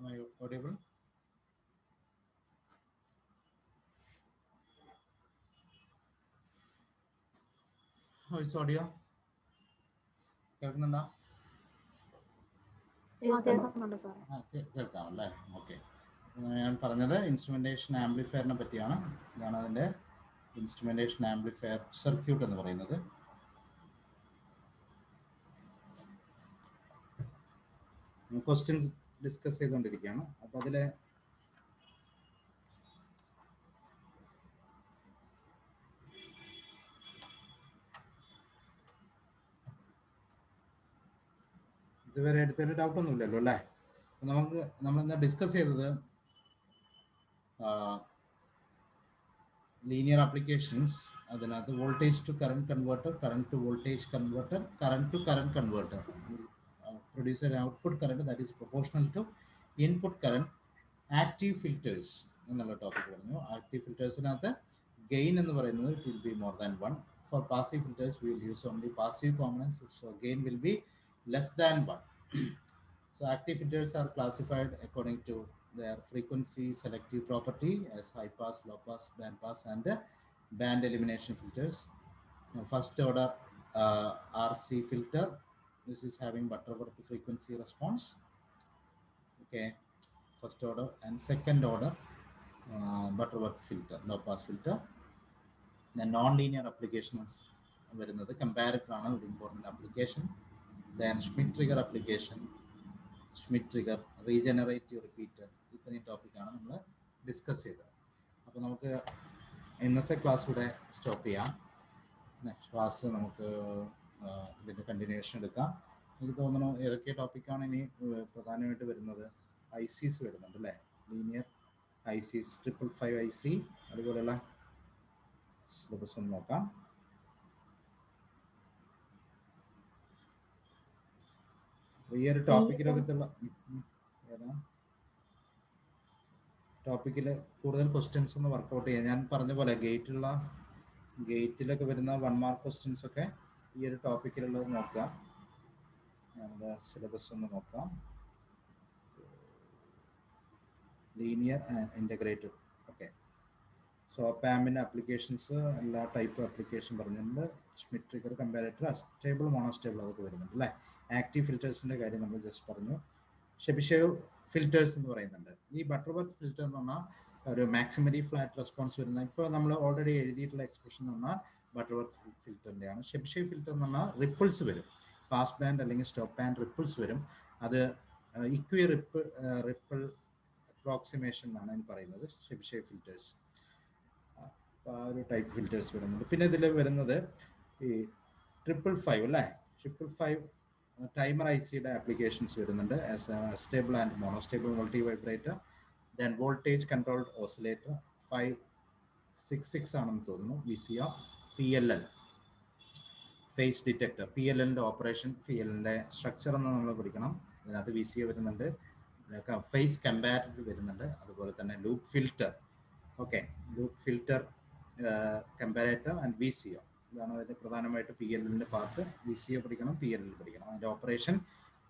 Am I audible? How is audio? കേൾക്കുന്നുണ്ടോ? കേൾക്കാം അല്ലേ? ഓക്കെ. ഞാൻ പറഞ്ഞത് ഇൻസ്ട്രുമെൻറ്റേഷൻ ആംപ്ലിഫയറിനെ പറ്റിയാണ്. ഇതാണ് അതിൻ്റെ ഇൻസ്ട്രുമെൻറ്റേഷൻ ആംപ്ലിഫയർ സർക്യൂട്ട് എന്ന് പറയുന്നത്. ക്വസ്റ്റ്യൻസ് ഡിസ്കസ് ചെയ്തുകൊണ്ടിരിക്കുകയാണ്. അപ്പോൾ അതിൽ ഇതുവരെ എടുത്തൊരു ഡൗട്ടൊന്നുമില്ലല്ലോ അല്ലേ? നമ്മളിന്ന് ഡിസ്കസ് ചെയ്തത് ലീനിയർ ആപ്ലിക്കേഷൻസ്, അതിനകത്ത് voltage to current converter, current to voltage converter, current to current converter, produce an output current that is proportional to input current, active filters എന്നുള്ള ടോപ്പിക് പറഞ്ഞു. ആക്റ്റീവ് ഫിൽറ്റേഴ്സിനകത്ത് ഗെയിൻ എന്ന് പറയുന്നത് it will be more than 1. For passive filters we will use only passive components, so gain will be less than 1. So active filters are classified according to their frequency selective property as high pass, low pass, band pass and band elimination filters. Now, first order RC filter, this is having Butterworth frequency response. Okay, first order and second order Butterworth filter, low pass filter. Then non-linear applications വരുന്നത് comparator ആണ് ഒരു important application. Then Schmitt trigger application, Schmitt trigger, regenerative repeater, ഇത്രയും ടോപ്പിക്കാണ് നമ്മൾ discuss ചെയ്തത്. അപ്പോൾ നമുക്ക് ഇന്നത്തെ ക്ലാസ് ഇവിടെ സ്റ്റോപ്പ് ചെയ്യാം. നെക്സ്റ്റ് ക്ലാസ് നമുക്ക് ഇതിൻ്റെ കണ്ടിന്യൂഷൻ എടുക്കാം. എനിക്ക് തോന്നുന്നു ഏതൊക്കെ ടോപ്പിക്കാണ് ഇനി പ്രധാനമായിട്ട് വരുന്നത്. ICs വരുന്നുണ്ട് അല്ലേ? ലീനിയർ ICs, 555 IC, അതുപോലെയുള്ള സിലബസ് ഒന്ന് നോക്കാം. ഈ ഒരു ടോപ്പിക്കിലൊക്കെയുള്ള ടോപ്പിക്കിൽ കൂടുതൽ ക്വസ്റ്റ്യൻസ് ഒന്ന് വർക്കൗട്ട് ചെയ്യാം. ഞാൻ പറഞ്ഞ പോലെ ഗേറ്റിലൊക്കെ വരുന്ന 1 മാർക്ക് ക്വസ്റ്റ്യൻസ് ഒക്കെ ഈ ഒരു ടോപ്പിക്കിലുള്ളത് നോക്കുക. നമ്മുടെ സിലബസ് ഒന്ന് നോക്കാം. Linear and integrated. Okay, so ഓപ്പാമ്പിൻ്റെ ആപ്ലിക്കേഷൻസ് എല്ലാ ടൈപ്പ് ആപ്ലിക്കേഷൻ പറഞ്ഞിട്ടുണ്ട്. Schmitt trigger, comparator, astable, monostable അതൊക്കെ വരുന്നുണ്ട് അല്ലേ? ആക്റ്റീവ് ഫിൽറ്റേഴ്സിൻ്റെ കാര്യം നമ്മൾ ജസ്റ്റ് പറഞ്ഞു. ഷെബിഷേവ് ഫിൽറ്റേഴ്സ് എന്ന് പറയുന്നുണ്ട്. ഈ ബട്ടർവർത്ത് ഫിൽറ്റർ എന്ന് പറഞ്ഞാൽ ഒരു മാക്സിമലി ഫ്ലാറ്റ് റെസ്പോൺസ് വരുന്ന, ഇപ്പോൾ നമ്മൾ ഓൾറെഡി എഴുതിയിട്ടുള്ള എക്സ്പ്രഷൻ എന്ന് പറഞ്ഞാൽ ബട്ടർവർത്ത് ഫിൽറ്ററിൻ്റെയാണ്. ഷെബിഷേവ് ഫിൽറ്റർ എന്ന് പറഞ്ഞാൽ റിപ്പിൾസ് വരും, പാസ് ബാൻഡ് അല്ലെങ്കിൽ സ്റ്റോപ്പ് ബാൻഡ് റിപ്പിൾസ് വരും. അത് ഇക്വി റിപ്പിൾ അപ്രോക്സിമേഷൻ എന്നാണ് അതിന് പറയുന്നത്, ഷെബിഷേവ് ഫിൽറ്റേഴ്സ്. അപ്പോൾ ആ ഒരു ടൈപ്പ് ഫിൽറ്റേഴ്സ് വരുന്നുണ്ട്. പിന്നെ ഇതിൽ വരുന്നത് ഈ 555 അല്ലേ? 555 ടൈമർ ICയുടെ ആപ്ലിക്കേഷൻസ് വരുന്നുണ്ട്. Astable and monostable multivibrator, then voltage controlled oscillator, 566 ആണെന്ന് തോന്നുന്നു VCO, PLL ഫേസ് ഡിറ്റക്ടർ. PLLൻ്റെ ഓപ്പറേഷൻ, PLLൻ്റെ സ്ട്രക്ചർ എന്ന് നമ്മൾ പഠിക്കണം. അതിനകത്ത് VCO വരുന്നുണ്ട്, ഫേസ് കമ്പാരറ്റർ വരുന്നുണ്ട്, അതുപോലെ തന്നെ loop filter. Okay, loop filter, comparator and VCO, ഇതാണ് അതിൻ്റെ പ്രധാനമായിട്ട് PLLൻ്റെ പാർട്ട്. VCO പഠിക്കണം, PLL പഠിക്കണം. അതിൻ്റെ ഓപ്പറേഷൻ,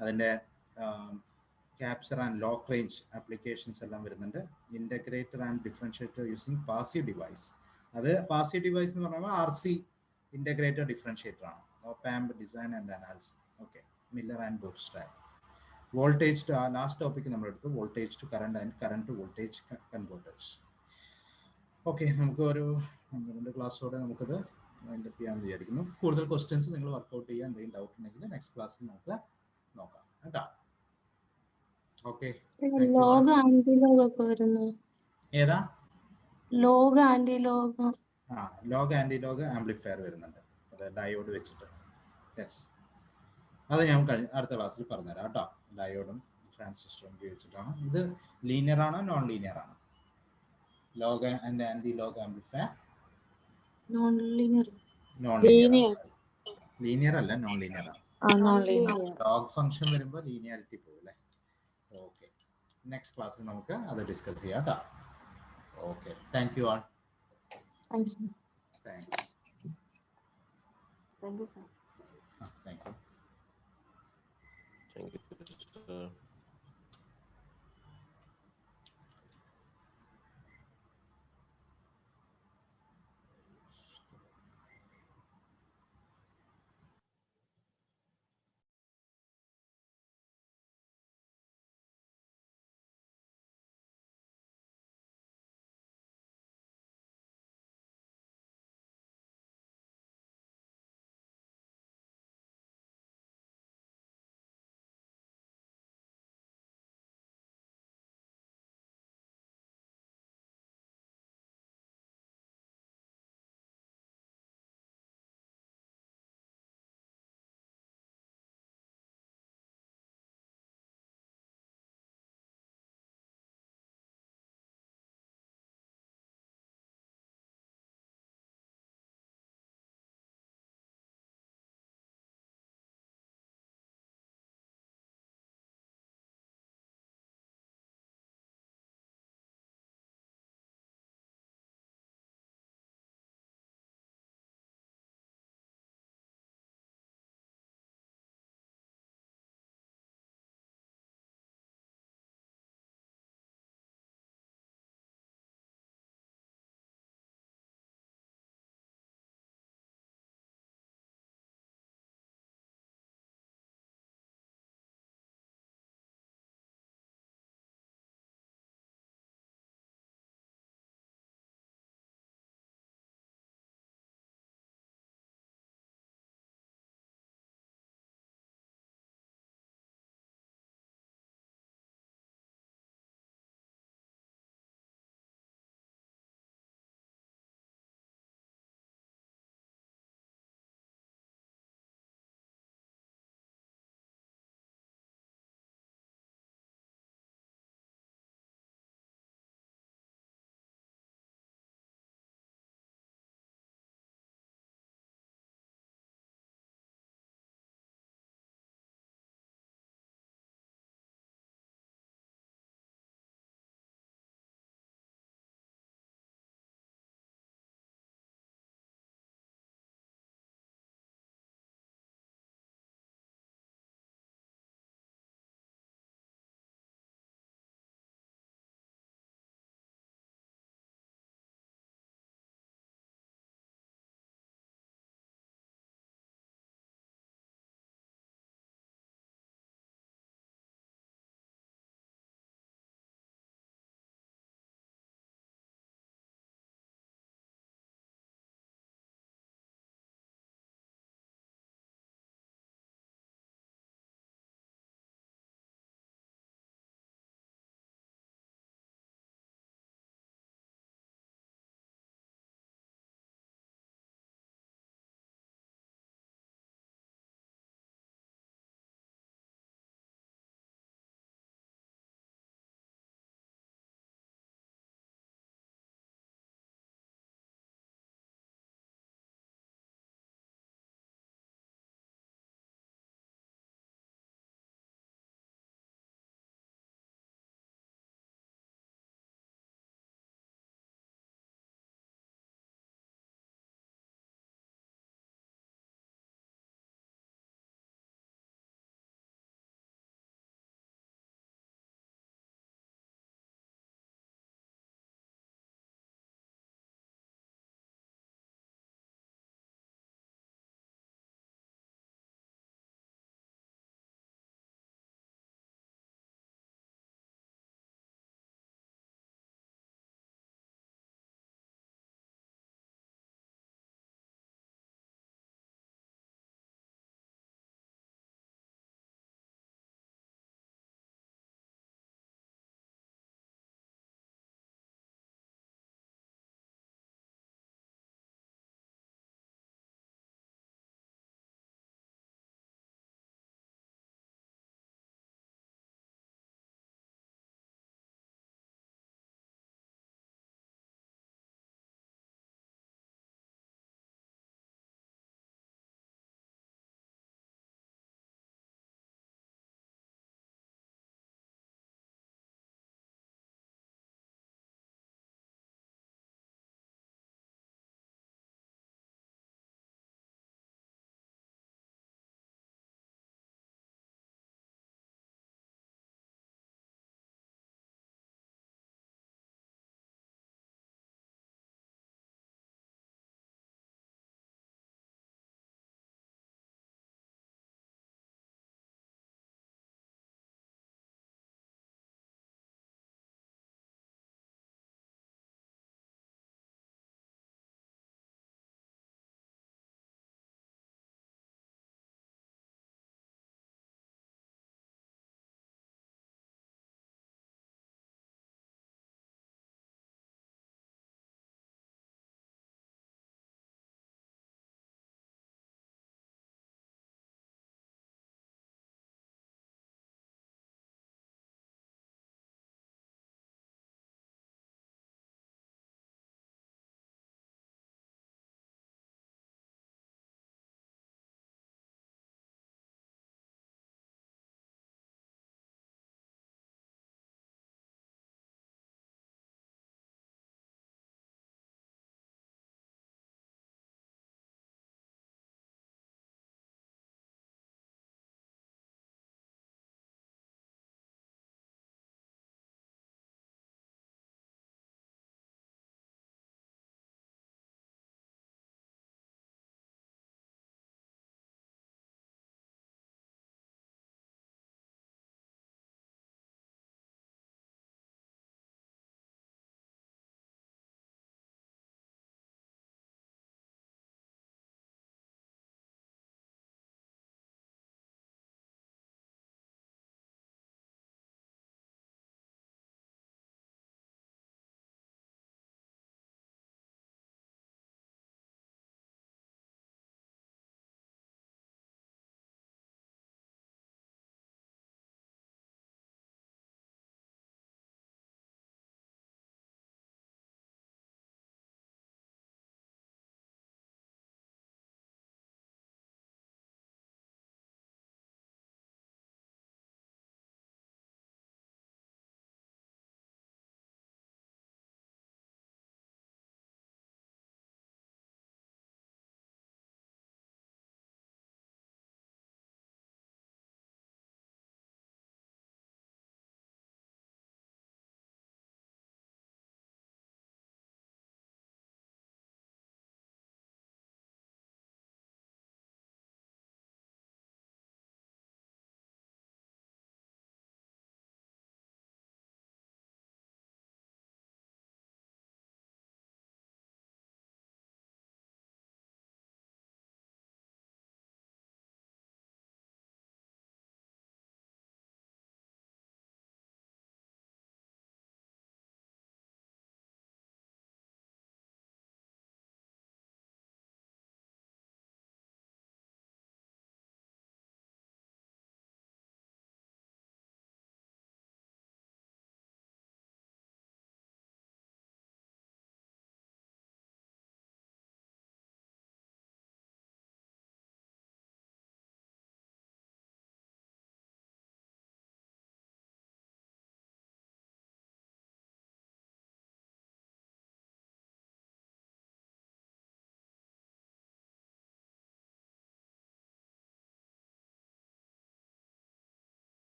അതിൻ്റെ capture and lock range applications എല്ലാം വരുന്നുണ്ട്. Integrator and differentiator using passive device. അത് പാസീവ് ഡിവൈസ് എന്ന് പറയുമ്പോൾ RC ഇൻ്റഗ്രേറ്റർ ഡിഫറൻഷ്യേറ്റർ ആണ്. Opamp design and analysis. Okay, Miller and bootstrap. Voltage to, last topic നമ്മളെടുത്തു, voltage to current and current to voltage converters. Okay, നമുക്ക് ഒരു 2 ക്ലാസ്സോടെ നമുക്കത് wind up ചെയ്യാമെന്ന് വിചാരിക്കുന്നു. കൂടുതൽ ക്വസ്റ്റ്യൻസ് നിങ്ങൾ വർക്കൗട്ട് ചെയ്യുക. എന്തെങ്കിലും ഡൗട്ട് ഉണ്ടെങ്കിൽ നെക്സ്റ്റ് ക്ലാസ്സിൽ നമുക്ക് നോക്കാം കേട്ടോ. ഓക്കെ, ലോഗ് ആന്റിലോഗ് ഒക്കെ വരുന്നു. ഏതാ? Log antilog. Log antilog amplifier വരുന്നുണ്ട്, അത് ഡയോഡ് വെച്ചിട്ട്. യെസ്, അത് ഞാൻ അടുത്ത ക്ലാസ്സിൽ പറഞ്ഞുതരാം കേട്ടോ. ഡയോഡും ട്രാൻസിസ്റ്ററും ഉപയോഗിച്ചിട്ടാണ്. ഇത് ലീനിയർ ആണോ നോൺ ലീനിയർ ആണോ? Log and antilog amplifier non linear. Linear അല്ല, നോൺ ലീനിയർ ആണ്. ലോഗ് ഫംഗ്ഷൻ വരുമ്പോൾ ലീനിയാരിറ്റി പോകും അല്ലേ? ഓക്കെ, നെക്സ്റ്റ് ക്ലാസ്സിൽ നമുക്ക് അത് ഡിസ്കസ് ചെയ്യാം കേട്ടോ. Okay, thank you all. Thank you. Thank you sir. Thank you, sir.